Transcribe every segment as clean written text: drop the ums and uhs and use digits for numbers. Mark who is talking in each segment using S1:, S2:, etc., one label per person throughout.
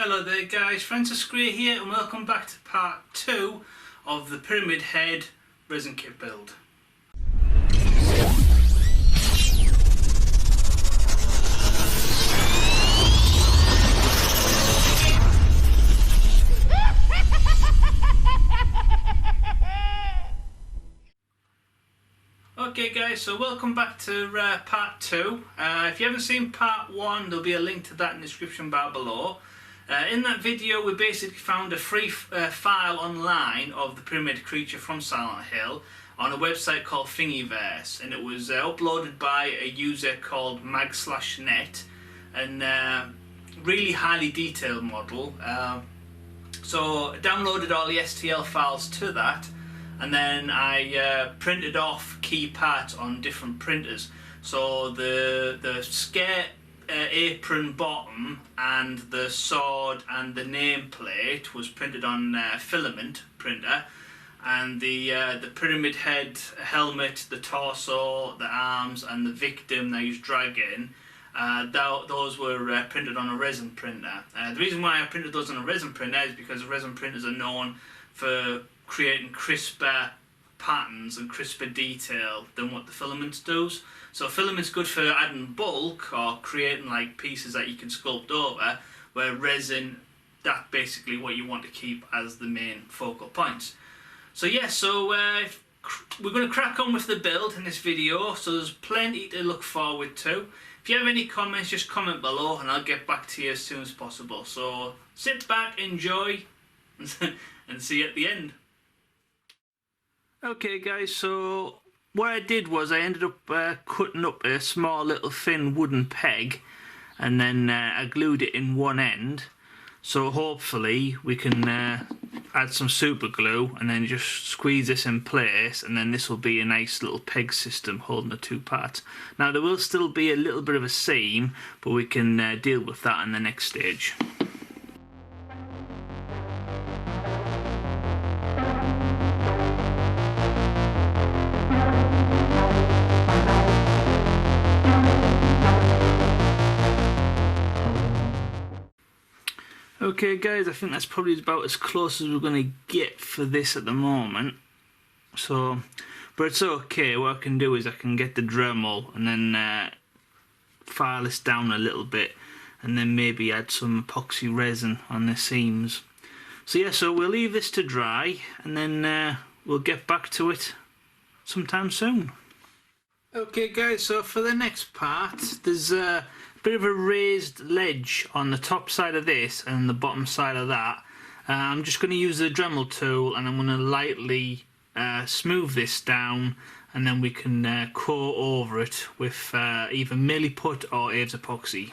S1: Hello there guys, Francis Gray here and welcome back to part 2 of the Pyramid Head resin kit build. Okay guys, so welcome back to part 2. If you haven't seen part 1, there'll be a link to that in the description bar below. In that video we basically found a free file online of the pyramid creature from Silent Hill on a website called Thingiverse, and it was uploaded by a user called mag/net, and really highly detailed model. So I downloaded all the STL files to that, and then I printed off Keypads on different printers. So the scare apron bottom and the sword and the nameplate was printed on filament printer, and the pyramid head helmet, the torso, the arms and the victim that he's dragging, those were printed on a resin printer. The reason why I printed those on a resin printer is because resin printers are known for creating crisper patterns and crisper detail than what the filaments do. So filament's good for adding bulk or creating like pieces that you can sculpt over, where resin, that's basically what you want to keep as the main focal points. So yeah, we're going to crack on with the build in this video, so there's plenty to look forward to. If you have any comments, just comment below and I'll get back to you as soon as possible. So sit back, enjoy, and see you at the end. Okay guys, so what I did was I ended up cutting up a small little thin wooden peg, and then I glued it in one end. So hopefully we can add some super glue and then just squeeze this in place, and then this will be a nice little peg system holding the two parts. Now there will still be a little bit of a seam, but we can deal with that in the next stage. Okay guys, I think that's probably about as close as we're going to get for this at the moment. So, but it's okay. What I can do is I can get the Dremel and then file this down a little bit, and then maybe add some epoxy resin on the seams. So yeah, so we'll leave this to dry, and then we'll get back to it sometime soon. Okay guys, so for the next part, there's a bit of a raised ledge on the top side of this and the bottom side of that. I'm just going to use the Dremel tool and I'm going to lightly smooth this down, and then we can coat over it with either Milliput or Aves epoxy.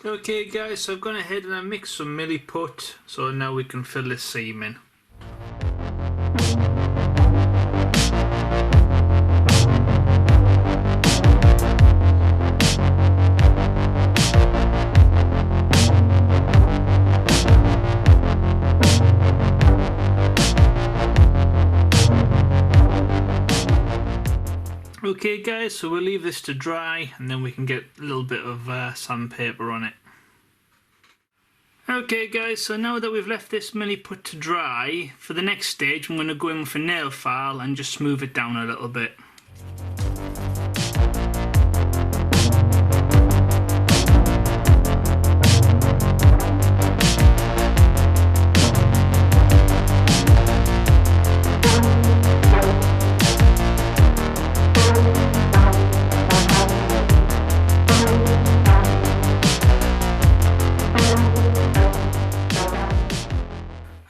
S1: Okay guys, so I've gone ahead and I mixed some Milliput, so now we can fill this seam in. Okay guys, so we'll leave this to dry and then we can get a little bit of sandpaper on it. Okay guys, so now that we've left this Milliput to dry, for the next stage I'm going to go in with a nail file and just smooth it down a little bit.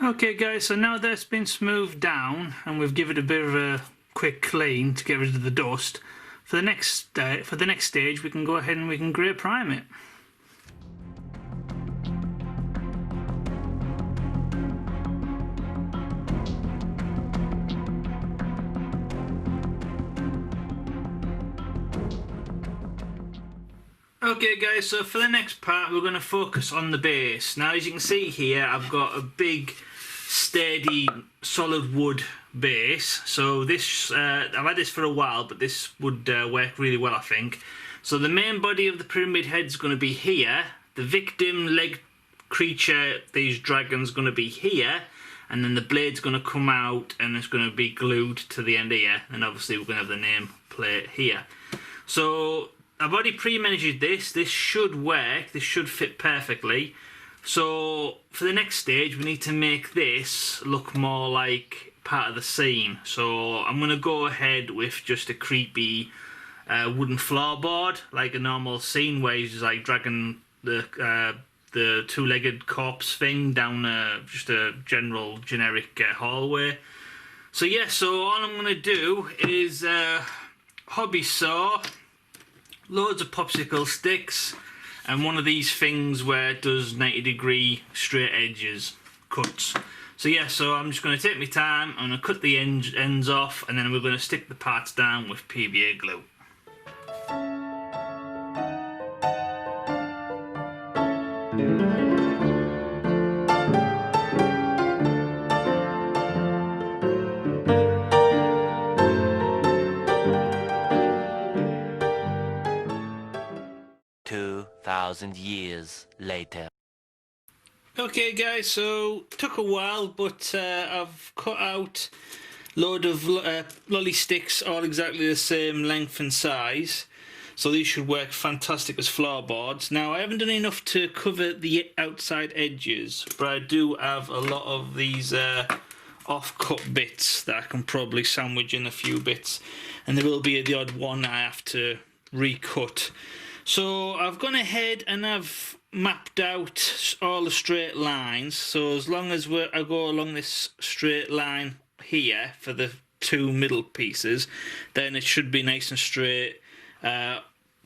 S1: Okay guys, so now that's been smoothed down and we've given it a bit of a quick clean to get rid of the dust, for the next stage we can go ahead and we can grey prime it. Okay guys, so for the next part we're going to focus on the base. Now as you can see here, I've got a big steady solid wood base. So this I've had this for a while, but this would work really well I think. So the main body of the pyramid head is going to be here. The victim leg creature, these dragons, going to be here. And then the blade's going to come out and it's going to be glued to the end here. And obviously we're going to have the name plate here. So I've already pre-measured this. This should work. This should fit perfectly. So for the next stage, we need to make this look more like part of the scene. So I'm going to go ahead with just a creepy wooden floorboard, like a normal scene where he's like dragging the two-legged corpse thing down just a generic hallway. So yeah, so all I'm going to do is hobby saw, loads of popsicle sticks, and one of these things where it does 90-degree straight edges, cuts. So yeah, so I'm just going to take my time, I'm going to cut the ends off, and then we're going to stick the parts down with PVA glue.
S2: Years later.
S1: Okay guys, so took a while, but I've cut out a load of lolly sticks, all exactly the same length and size. So these should work fantastic as floorboards. Now I haven't done enough to cover the outside edges, but I do have a lot of these off-cut bits that I can probably sandwich in a few bits, and there will be the odd one I have to recut. So I've gone ahead and I've mapped out all the straight lines. So as long as I go along this straight line here for the two middle pieces, then it should be nice and straight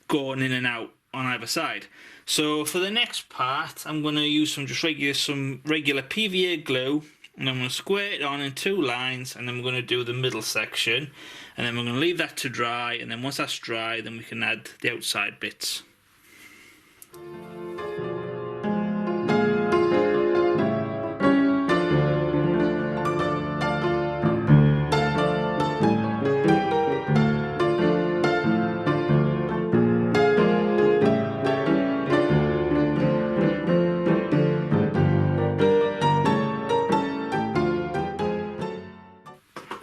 S1: going in and out on either side. So for the next part, I'm going to use some regular PVA glue, and I'm going to square it on in two lines, and then we're going to do the middle section, and then we're going to leave that to dry, and then once that's dry, then we can add the outside bits.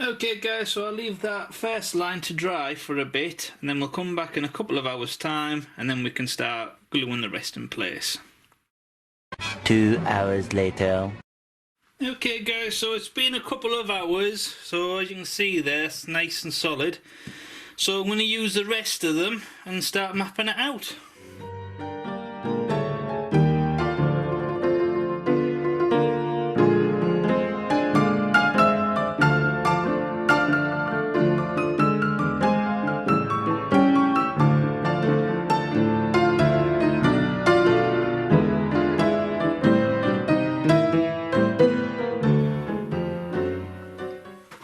S1: Okay guys, so I'll leave that first line to dry for a bit, and then we'll come back in a couple of hours time, and then we can start gluing the rest in place.
S2: 2 hours later.
S1: Okay guys, so it's been a couple of hours, so as you can see there, it's nice and solid. So I'm going to use the rest of them and start mapping it out.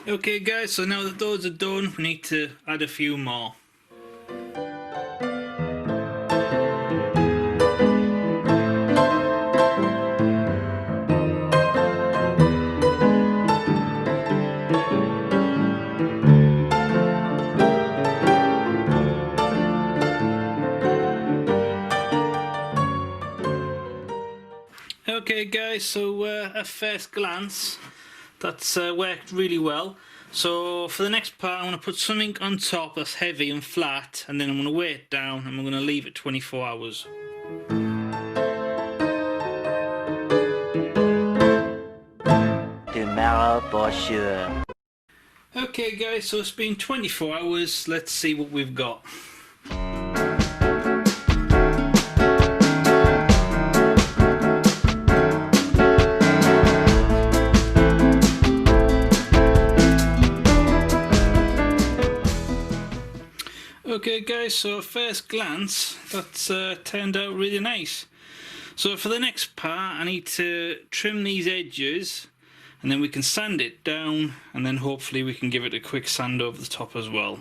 S1: Okay guys, so now that those are done, we need to add a few more. Okay guys, so at first glance, that's worked really well. So for the next part, I'm going to put something on top that's heavy and flat, and then I'm going to weigh it down, and we're going to leave it 24 hours.
S2: Tomorrow for sure.
S1: Okay guys, so it's been 24 hours, let's see what we've got. Okay guys, so at first glance, that's turned out really nice. So for the next part, I need to trim these edges, and then we can sand it down, and then hopefully we can give it a quick sand over the top as well.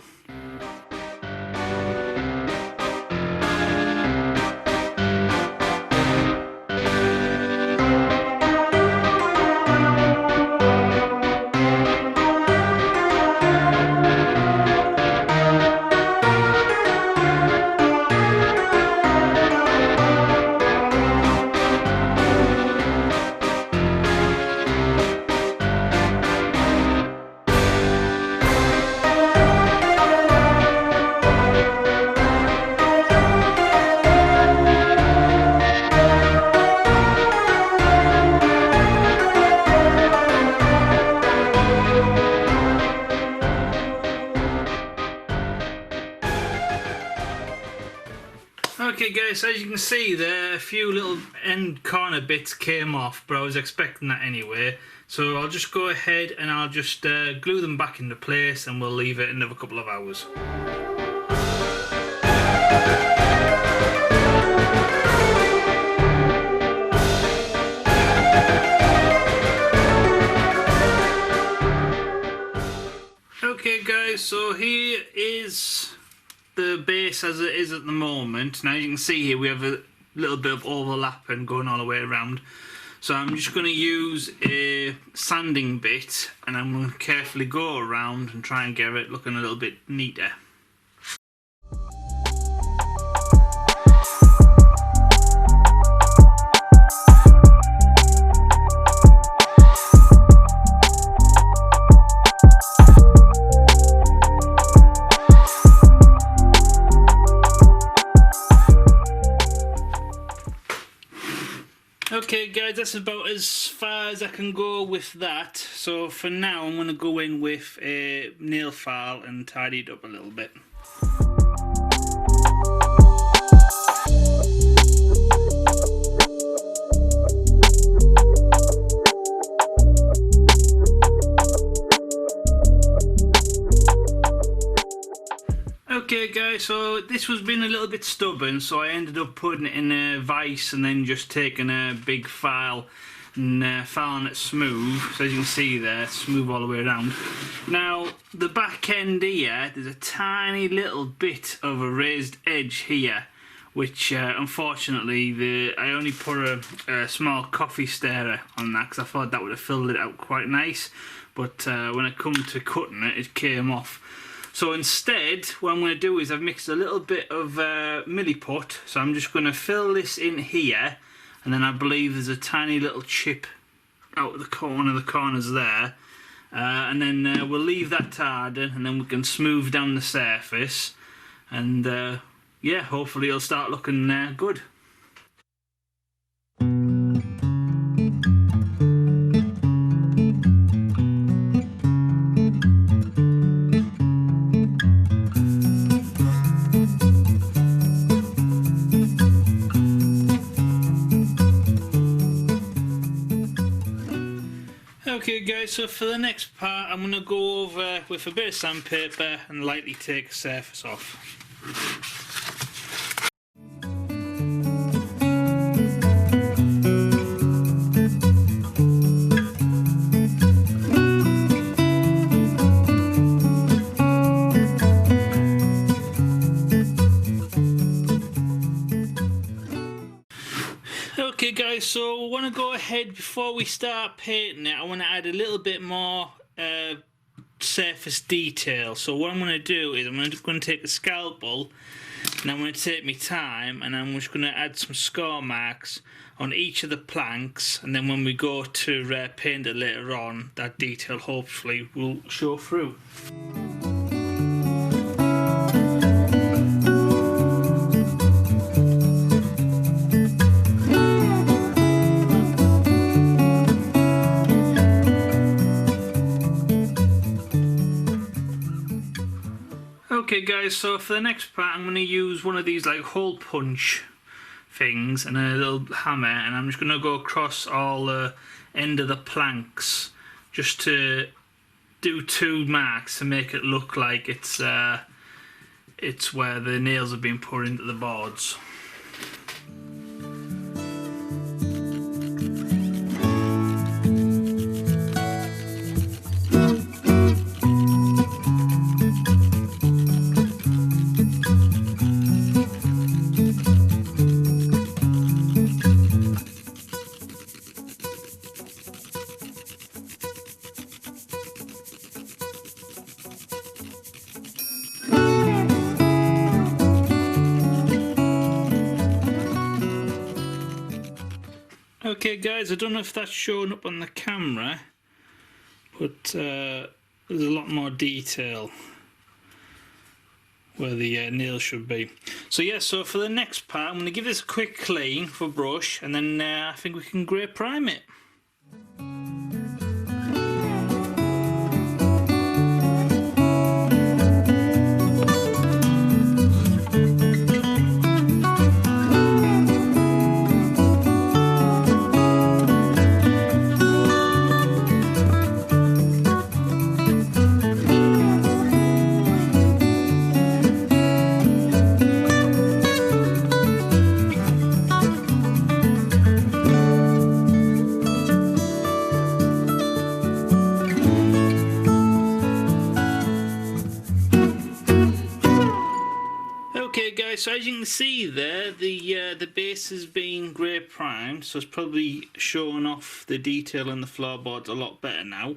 S1: guys, as you can see there, a few little end corner bits came off, but I was expecting that anyway. So I'll just go ahead and I'll just glue them back into place, and we'll leave it another couple of hours. Okay guys, so here is the base as it is at the moment. Now you can see here we have a little bit of overlap and going all the way around. So I'm just going to use a sanding bit, and I'm going to carefully go around and try and get it looking a little bit neater. Okay guys, that's about as far as I can go with that. So for now I'm going to go in with a nail file and tidy it up a little bit. Okay guys, so this was being a little bit stubborn, so I ended up putting it in a vise and then just taking a big file and filing it smooth. So as you can see there, smooth all the way around. Now the back end here, there's a tiny little bit of a raised edge here, which unfortunately I only put a small coffee stirrer on that because I thought that would have filled it out quite nice, but when I come to cutting it, it came off. So instead, what I'm going to do is I've mixed a little bit of milliput, so I'm just going to fill this in here, and then I believe there's a tiny little chip out of one of the corners there, and then we'll leave that to harden, and then we can smooth down the surface, and yeah, hopefully it'll start looking good. Okay guys, so for the next part I'm going to go over with a bit of sandpaper and lightly take the surface off. Okay guys, so I want to go ahead before we start painting it. I want to add a little bit more surface detail. So what I'm going to do is I'm going to take a scalpel and I'm going to take my time and I'm just going to add some score marks on each of the planks, and then when we go to paint it later on, that detail hopefully will show through. Okay guys, so for the next part I'm going to use one of these like hole punch things and a little hammer, and I'm just going to go across all the end of the planks just to do 2 marks to make it look like it's where the nails have been put into the boards. Okay guys, I don't know if that's showing up on the camera, but there's a lot more detail where the nail should be. So yeah, so for the next part I'm going to give this a quick clean for brush, and then I think we can grey prime it. guys, so as you can see there, the base has been grey primed, so it's probably showing off the detail in the floorboards a lot better now.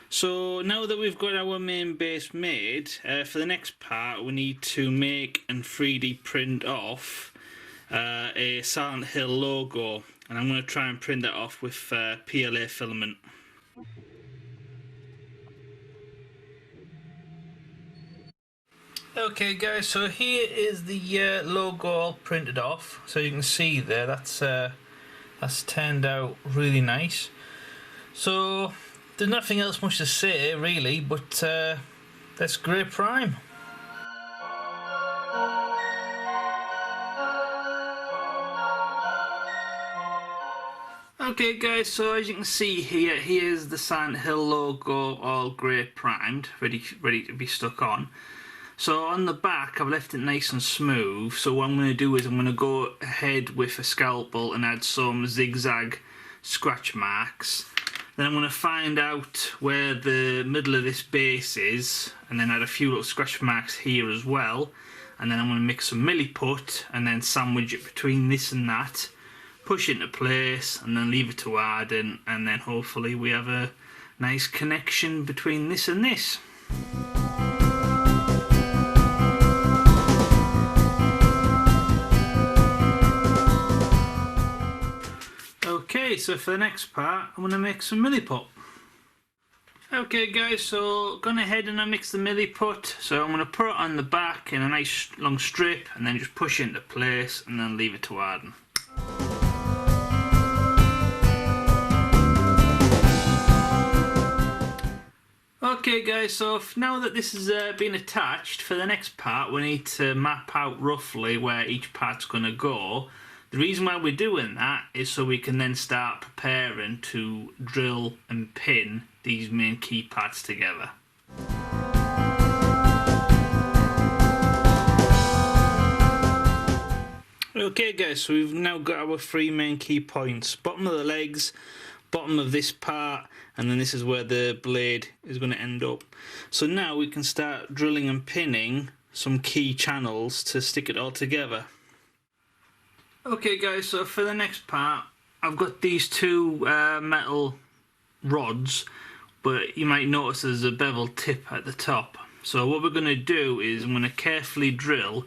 S1: So now that we've got our main base made, for the next part we need to make and 3D print off a Sandhill logo, and I'm going to try and print that off with PLA filament. Okay guys, so here is the logo all printed off. So you can see there, that's turned out really nice. So there's nothing else much to say really, but let's grey prime. Okay guys, so as you can see here, here's the Sandhill logo all grey primed, ready to be stuck on. So on the back I've left it nice and smooth, so what I'm going to do is I'm going to go ahead with a scalpel and add some zigzag scratch marks. Then I'm going to find out where the middle of this base is, and then add a few little scratch marks here as well. And then I'm going to mix some milliput and then sandwich it between this and that, push it into place and then leave it to harden, and then hopefully we have a nice connection between this and this. Okay, so for the next part I'm going to make some milliput. Okay guys, so gone ahead and I mixed the milliput, so I'm going to put it on the back in a nice long strip and then just push it into place and then leave it to harden. Okay guys, so now that this has been attached, for the next part we need to map out roughly where each part's going to go. The reason why we're doing that is so we can then start preparing to drill and pin these main keypads together. Okay guys, so we've now got our three main key points: bottom of the legs, bottom of this part, and then this is where the blade is going to end up. So now we can start drilling and pinning some key channels to stick it all together. Okay guys, so for the next part I've got these two metal rods, but you might notice there's a bevel tip at the top. So what we're going to do is I'm going to carefully drill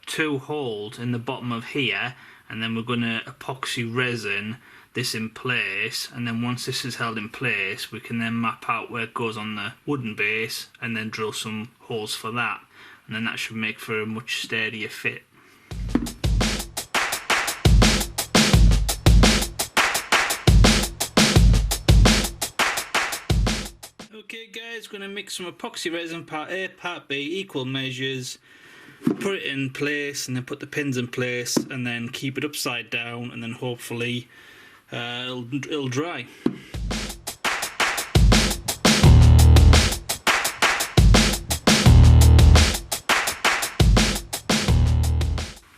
S1: 2 holes in the bottom of here, and then we're going to epoxy resin this in place, and then once this is held in place we can then map out where it goes on the wooden base and then drill some holes for that, and then that should make for a much sturdier fit. Okay guys, going to mix some epoxy resin, part A, part B, equal measures, put it in place and then put the pins in place and then keep it upside down, and then hopefully it'll dry.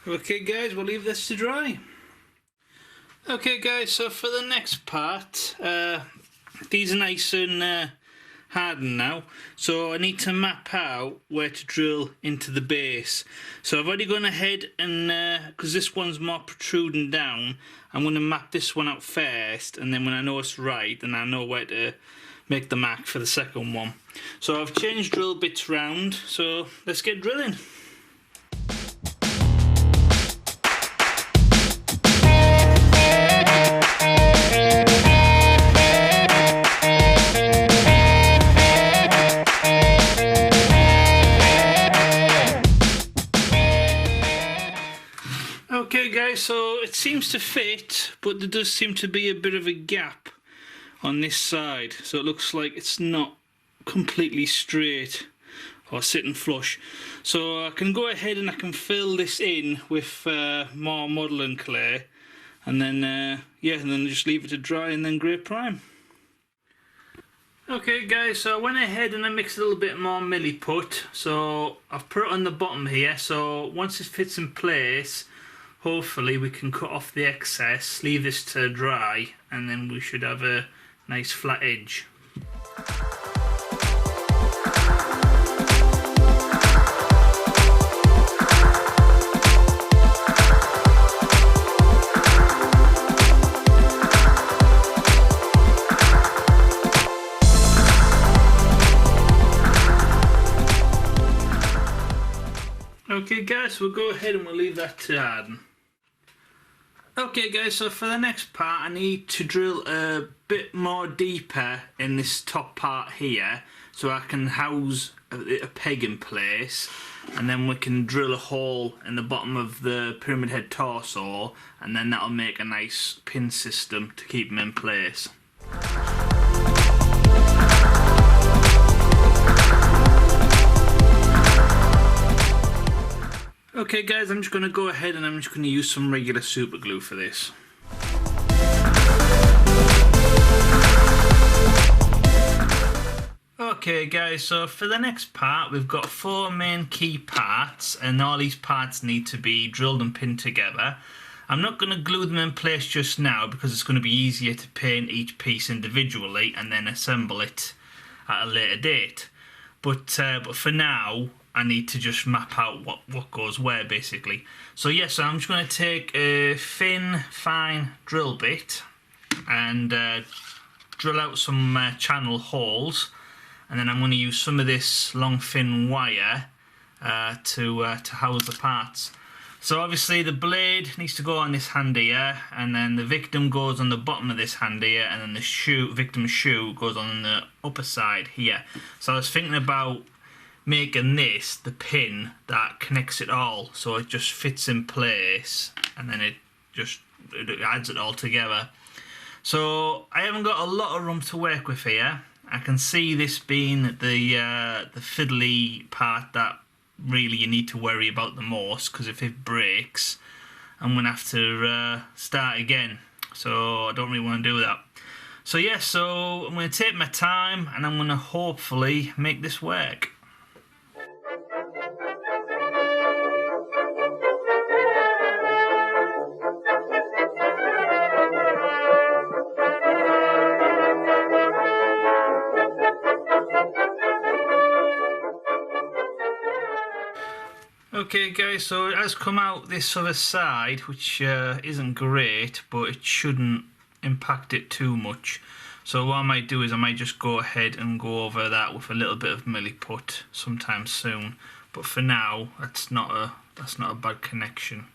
S1: Okay guys, we'll leave this to dry. Okay guys, so for the next part, these are nice and hardened now, so I need to map out where to drill into the base. So I've already gone ahead and, because this one's more protruding down, I'm going to map this one out first, and then when I know it's right, then I know where to make the mark for the second one. So I've changed drill bits round, so let's get drilling. Okay guys, so it seems to fit, but there does seem to be a bit of a gap on this side, so it looks like it's not completely straight or sitting flush. So I can go ahead and I can fill this in with more modelling clay, and then yeah, and then just leave it to dry and then grey prime. Okay guys, so I went ahead and I mixed a little bit more milliput, so I've put it on the bottom here, so once it fits in place hopefully we can cut off the excess, leave this to dry, and then we should have a nice flat edge. Okay guys, we'll go ahead and we'll leave that to harden. Okay guys, so for the next part I need to drill a bit more deeper in this top part here so I can house a peg in place, and then we can drill a hole in the bottom of the pyramid head torso, and then that'll make a nice pin system to keep them in place. Okay guys, I'm just going to go ahead and I'm just going to use some regular super glue for this. Okay guys, so for the next part we've got 4 main key parts, and all these parts need to be drilled and pinned together. I'm not going to glue them in place just now because it's going to be easier to paint each piece individually and then assemble it at a later date. But for now I need to just map out what goes where basically. So yes, I'm just going to take a thin, fine drill bit and drill out some channel holes, and then I'm going to use some of this long thin wire to house the parts. So obviously the blade needs to go on this hand here, and then the victim goes on the bottom of this hand here, and then the victim's shoe goes on the upper side here. So I was thinking about making this the pin that connects it all, so it just fits in place and then it adds it all together. So I haven't got a lot of room to work with here. I can see this being the fiddly part that really you need to worry about the most, because if it breaks I'm gonna have to start again, so I don't really want to do that. So yeah, so I'm going to take my time and I'm going to hopefully make this work. Okay guys, so it has come out this other side, which isn't great, but it shouldn't impact it too much. So what I might do is I might just go ahead and go over that with a little bit of milliput sometime soon. But for now, that's not a bad connection.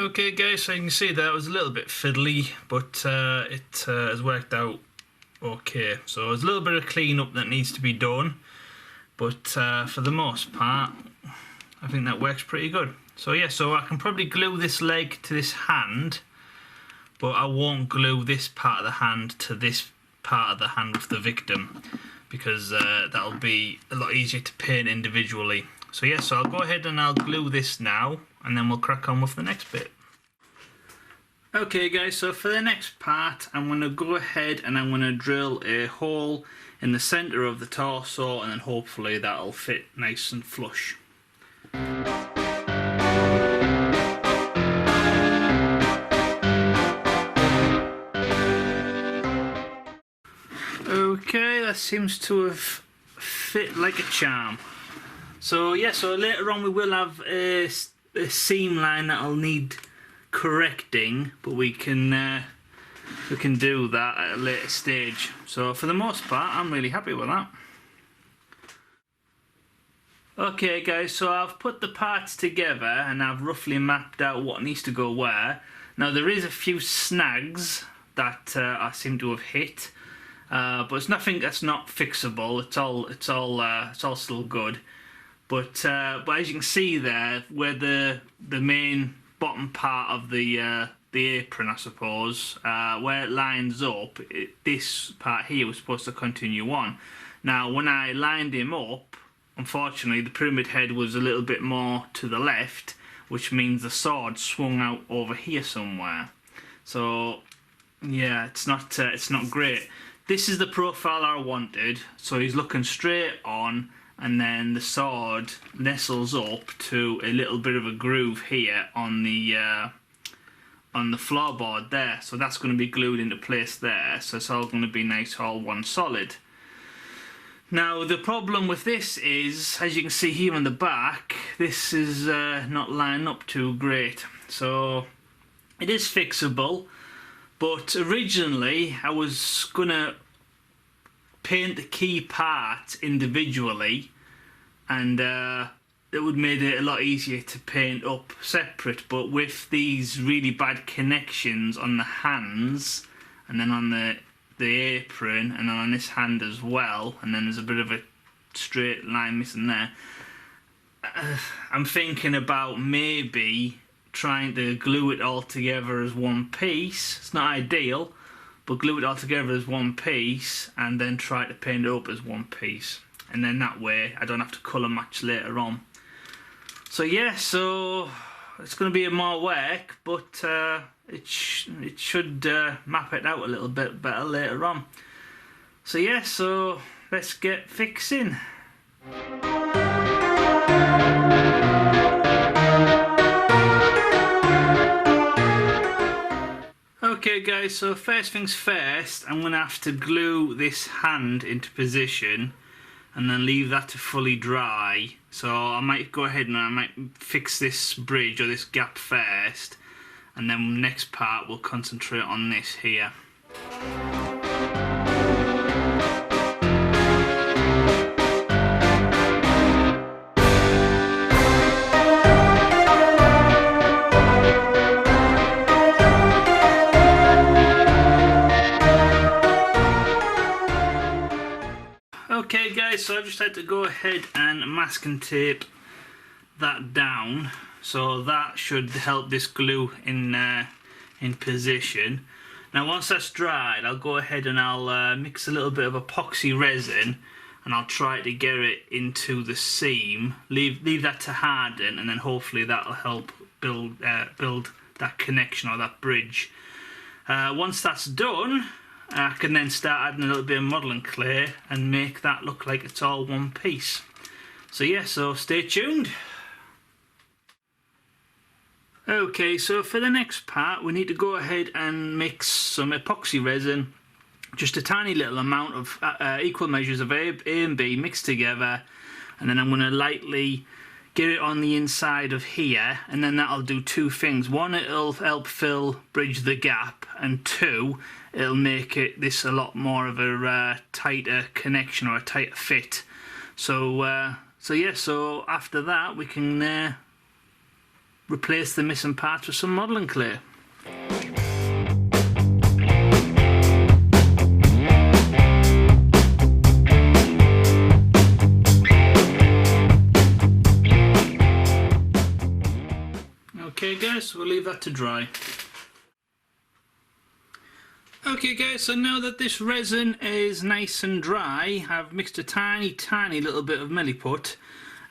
S1: Okay guys, so you can see that was a little bit fiddly, but it has worked out okay. So there's a little bit of clean-up that needs to be done, but for the most part, I think that works pretty good. So yeah, so I can probably glue this leg to this hand, but I won't glue this part of the hand to this part of the hand of the victim, because that'll be a lot easier to paint individually. So yeah, so I'll go ahead and I'll glue this now, and then we'll crack on with the next bit. Okay guys, so for the next part I'm going to go ahead and I'm going to drill a hole in the centre of the torso, and then hopefully that'll fit nice and flush. Okay, that seems to have fit like a charm. So yeah, so later on we will have a seam line that'll need correcting, but we can do that at a later stage. So for the most part I'm really happy with that. Okay guys, so I've put the parts together and I've roughly mapped out what needs to go where. Now there is a few snags that I seem to have hit, but it's nothing that's not fixable. It's all still good. But as you can see there, where the main bottom part of the apron, I suppose, where it lines up, this part here was supposed to continue on. Now, when I lined him up, unfortunately, the pyramid head was a little bit more to the left, which means the sword swung out over here somewhere. So, yeah, it's not great. This is the profile I wanted. So he's looking straight on, and then the sword nestles up to a little bit of a groove here on the floorboard there. So that's going to be glued into place there. So it's all going to be nice, all one solid. Now the problem with this is, as you can see here on the back, this is not lining up too great. So it is fixable, but originally I was gonna paint the key part individually, and it would made it a lot easier to paint up separate. But with these really bad connections on the hands, and then on the apron, and then on this hand as well, and then there's a bit of a straight line missing there, I'm thinking about maybe trying to glue it all together as one piece. It's not ideal, but glue it all together as one piece and then try to paint it up as one piece, and then that way I don't have to colour match later on. So yeah, so it's going to be more work, but it should map it out a little bit better later on. So yeah, so let's get fixing. Okay guys, so first things first, I'm going to have to glue this hand into position and then leave that to fully dry. So I might go ahead and I might fix this bridge or this gap first, and then next part we'll concentrate on this here. Okay guys, so I've just had to go ahead and masking tape that down, so that should help this glue in position. Now once that's dried, I'll go ahead and I'll mix a little bit of epoxy resin, and I'll try to get it into the seam, leave that to harden, and then hopefully that'll help build that connection or that bridge. Once that's done, I can then start adding a little bit of modelling clay and make that look like it's all one piece. So yeah, so stay tuned. Okay, so for the next part we need to go ahead and mix some epoxy resin, just a tiny little amount of equal measures of A and B mixed together, and then I'm going to lightly get it on the inside of here, and then that'll do two things. One, it'll help bridge the gap, and two, it'll make this a lot more of a tighter connection or a tighter fit. So yeah, so after that we can replace the missing parts with some modelling clay. Okay guys, so we'll leave that to dry. Okay guys, so now that this resin is nice and dry, I've mixed a tiny little bit of milliput,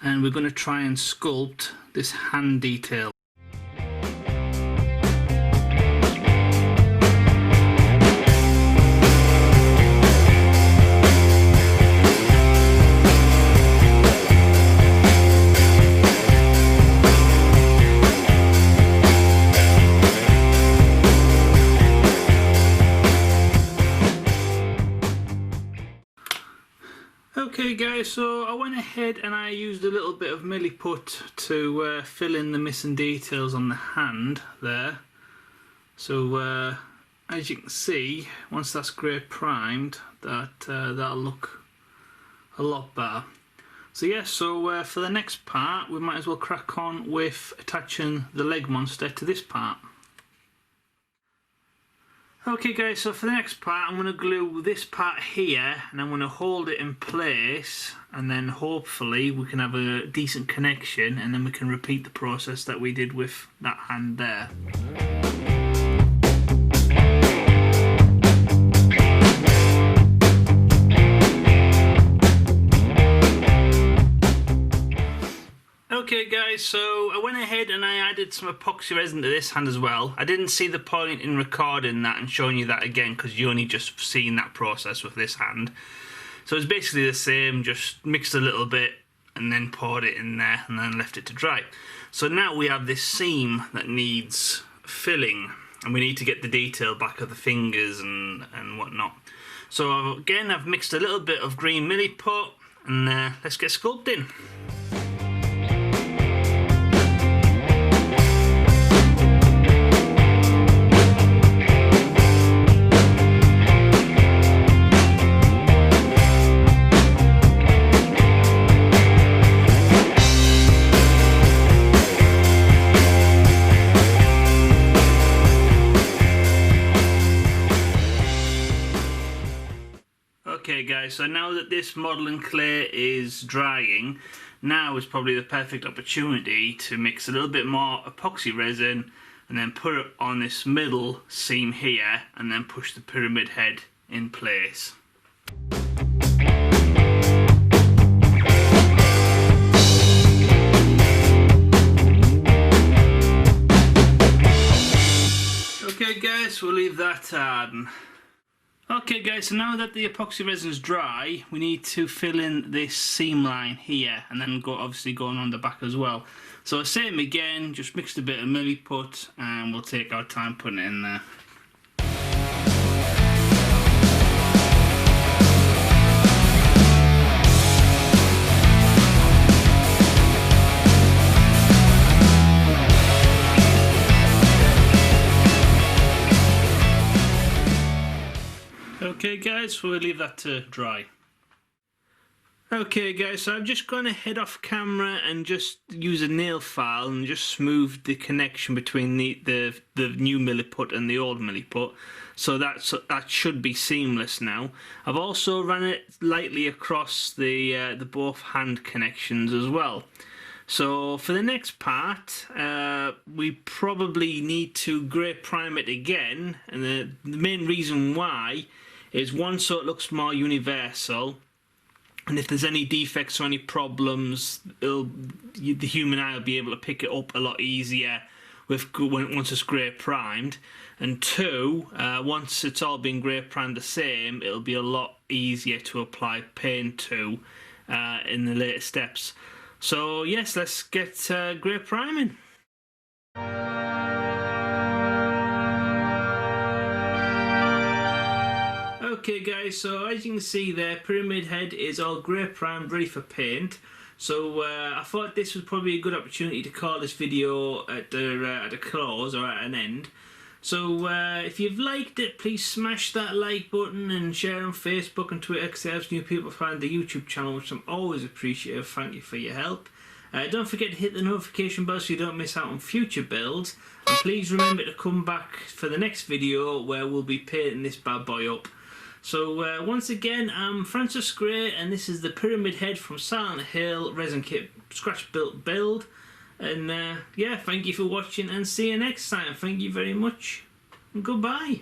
S1: and we're going to try and sculpt this hand detail. Okay guys, so I went ahead and I used a little bit of milliput to fill in the missing details on the hand there. So as you can see, once that's grey primed, that'll look a lot better. So yeah, so for the next part we might as well crack on with attaching the leg monster to this part. Okay guys, so for the next part I'm going to glue this part here, and I'm going to hold it in place, and then hopefully we can have a decent connection, and then we can repeat the process that we did with that hand there. Okay guys, so I went ahead and I added some epoxy resin to this hand as well. I didn't see the point in recording that and showing you that again, because you only just seen that process with this hand. So it's basically the same, just mixed a little bit and then poured it in there and then left it to dry. So now we have this seam that needs filling, and we need to get the detail back of the fingers and whatnot. So again, I've mixed a little bit of green milliput, and let's get sculpting. Okay guys, so now that this modelling clay is drying, now is probably the perfect opportunity to mix a little bit more epoxy resin and then put it on this middle seam here and then push the pyramid head in place. Okay guys, we'll leave that harden. Okay guys, so now that the epoxy resin is dry, we need to fill in this seam line here and then obviously going on the back as well. So same again, just mixed a bit of milliput and we'll take our time putting it in there. Okay guys, we'll leave that to dry. Okay guys, so I'm just going to head off camera and just use a nail file and just smooth the connection between the new milliput and the old milliput. So that should be seamless now. I've also run it lightly across the both hand connections as well. So for the next part, we probably need to grey prime it again, and the main reason why is one, so it looks more universal, and if there's any defects or any problems, the human eye will be able to pick it up a lot easier once it's grey primed. And two, once it's all been grey primed the same, it'll be a lot easier to apply paint to in the later steps. So yes, let's get grey priming. Okay guys, so as you can see there, pyramid head is all grey primed, ready for paint. So I thought this was probably a good opportunity to call this video at a close or at an end. So if you've liked it, please smash that like button and share on Facebook and Twitter, because it helps new people find the YouTube channel, which I'm always appreciative. Thank you for your help. Don't forget to hit the notification bell so you don't miss out on future builds. And please remember to come back for the next video where we'll be painting this bad boy up. So once again, I'm Francis Gray, and this is the pyramid head from Sandhill Resin Kit Scratch Built build. And yeah, thank you for watching and see you next time. Thank you very much and goodbye.